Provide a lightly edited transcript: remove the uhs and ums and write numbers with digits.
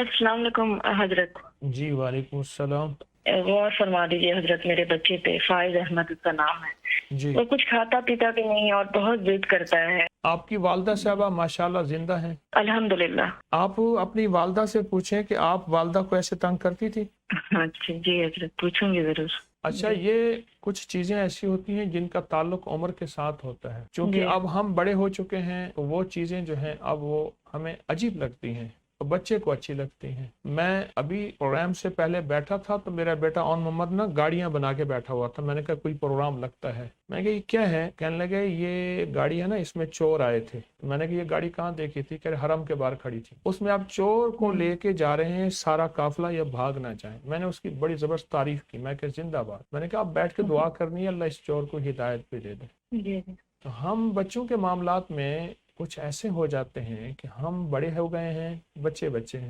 अस्सलाम वालेकुम हजरत। जी वालेकुम अस्सलाम। गौर फरमा दीजिए हजरत, मेरे बच्चे पे फाइज अहमद उसका नाम है। जी। वो कुछ खाता पीता भी नहीं और बहुत जिद करता है। आपकी वालदा साहबा माशाल्लाह जिंदा हैं। अल्हम्दुलिल्लाह। आप अपनी वालदा से पूछें कि आप वालदा को ऐसे तंग करती थी। अच्छा जी हजरत, पूछूंगी जरूर। अच्छा, जी ये कुछ चीज़ें ऐसी होती हैं जिनका ताल्लुक उम्र के साथ होता है। क्योंकि जी अब हम बड़े हो चुके हैं तो वो चीज़ें जो हैं अब वो हमें अजीब लगती हैं तो बच्चे को अच्छी लगती हैं। मैं अभी प्रोग्राम से पहले बैठा था तो मेरा बेटा ऑन मोहम्मद ना गाड़ियां बना के बैठा हुआ था। मैंने कहा कोई प्रोग्राम लगता है। मैंने कहा ये क्या है? कहने लगे ये गाड़ी है ना, इसमें चोर आए थे। मैंने कहा ये गाड़ी कहाँ देखी थी? कह रहे हरम के बाहर खड़ी थी। उसमें आप चोर को लेके जा रहे हैं सारा काफिला, या भाग ना जाए। मैंने उसकी बड़ी जबरदस्त तारीफ की। मैं कहा जिंदाबाद। मैंने कहा आप बैठ के दुआ करनी है, अल्लाह इस चोर को हिदायत भी दे दे। जी तो हम बच्चों के मामलात में कुछ ऐसे हो जाते हैं कि हम बड़े हो गए हैं, बच्चे बच्चे हैं।